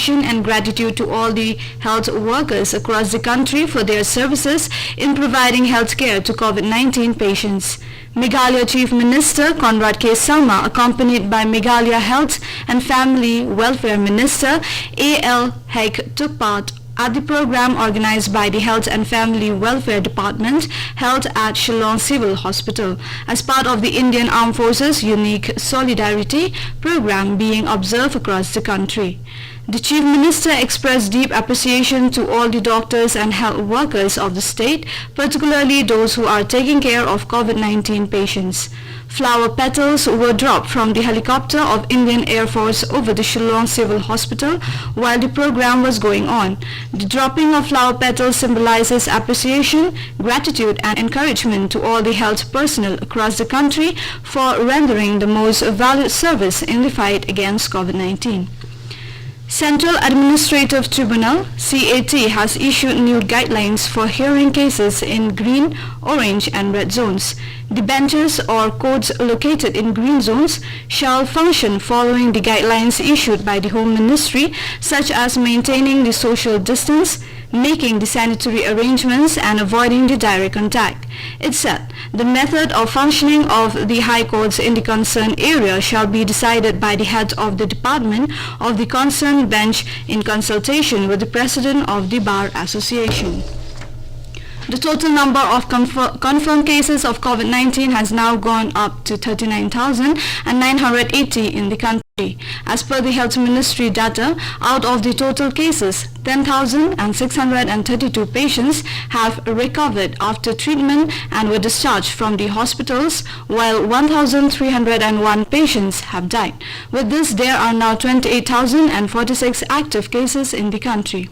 appreciation and gratitude to all the health workers across the country for their services in providing health care to COVID-19 patients. Meghalaya Chief Minister Conrad K. Sangma, accompanied by Meghalaya Health and Family Welfare Minister A.L. Haque, took part at the program organized by the Health and Family Welfare Department held at Shillong Civil Hospital as part of the Indian Armed Forces Unique Solidarity program being observed across the country. The Chief Minister expressed deep appreciation to all the doctors and health workers of the state, particularly those who are taking care of COVID-19 patients. Flower petals were dropped from the helicopter of Indian Air Force over the Shillong Civil Hospital while the program was going on. The dropping of flower petals symbolizes appreciation, gratitude and encouragement to all the health personnel across the country for rendering the most valued service in the fight against COVID-19. Central Administrative Tribunal (CAT) has issued new guidelines for hearing cases in green, orange and red zones. The benches or courts located in green zones shall function following the guidelines issued by the Home Ministry, such as maintaining the social distance, making the sanitary arrangements and avoiding the direct contact. It said the method of functioning of the high courts in the concerned area shall be decided by the head of the department of the concerned bench in consultation with the president of the Bar Association. The total number of confirmed cases of COVID-19 has now gone up to 39,980 in the country. As per the Health Ministry data, out of the total cases, 10,632 patients have recovered after treatment and were discharged from the hospitals, while 1,301 patients have died. With this, there are now 28,046 active cases in the country.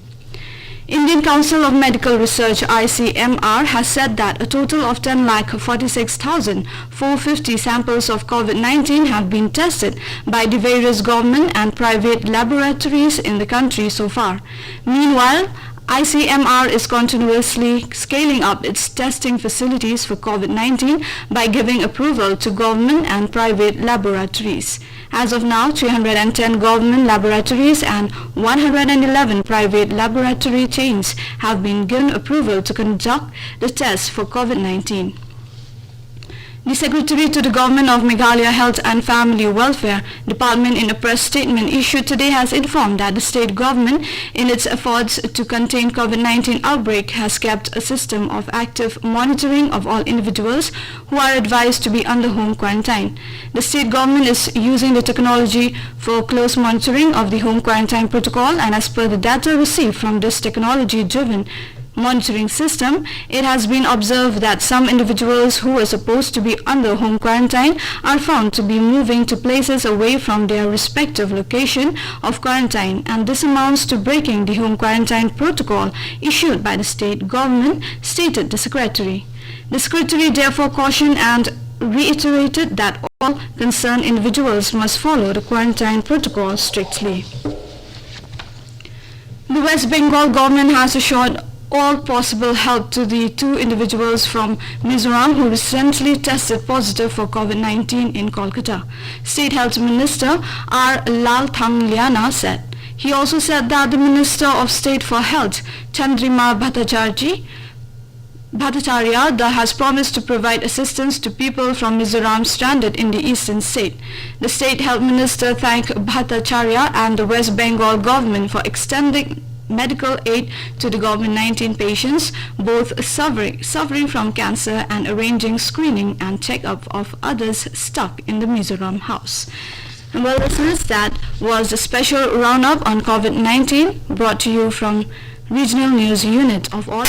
Indian Council of Medical Research (ICMR) has said that a total of 10,46,450 samples of COVID-19 have been tested by the various government and private laboratories in the country so far. Meanwhile, ICMR is continuously scaling up its testing facilities for COVID-19 by giving approval to government and private laboratories. As of now, 310 government laboratories and 111 private laboratory chains have been given approval to conduct the tests for COVID-19. The Secretary to the Government of Meghalaya Health and Family Welfare Department in a press statement issued today has informed that the state government in its efforts to contain COVID-19 outbreak has kept a system of active monitoring of all individuals who are advised to be under home quarantine. The state government is using the technology for close monitoring of the home quarantine protocol, and as per the data received from this technology-driven monitoring system, it has been observed that some individuals who were supposed to be under home quarantine are found to be moving to places away from their respective location of quarantine, and this amounts to breaking the home quarantine protocol issued by the state government, stated the Secretary. The Secretary therefore cautioned and reiterated that all concerned individuals must follow the quarantine protocol strictly. The West Bengal government has assured all possible help to the two individuals from Mizoram who recently tested positive for COVID-19 in Kolkata. State Health Minister R. Lal Thangliana said. He also said that the Minister of State for Health, Chandrima Bhattacharya, has promised to provide assistance to people from Mizoram stranded in the eastern state. The State Health Minister thanked Bhattacharya and the West Bengal government for extending medical aid to the COVID-19 patients, both suffering from cancer, and arranging screening and check-up of others stuck in the Mizoram house. And well, listeners, that was a special roundup on COVID-19 brought to you from Regional News Unit of All.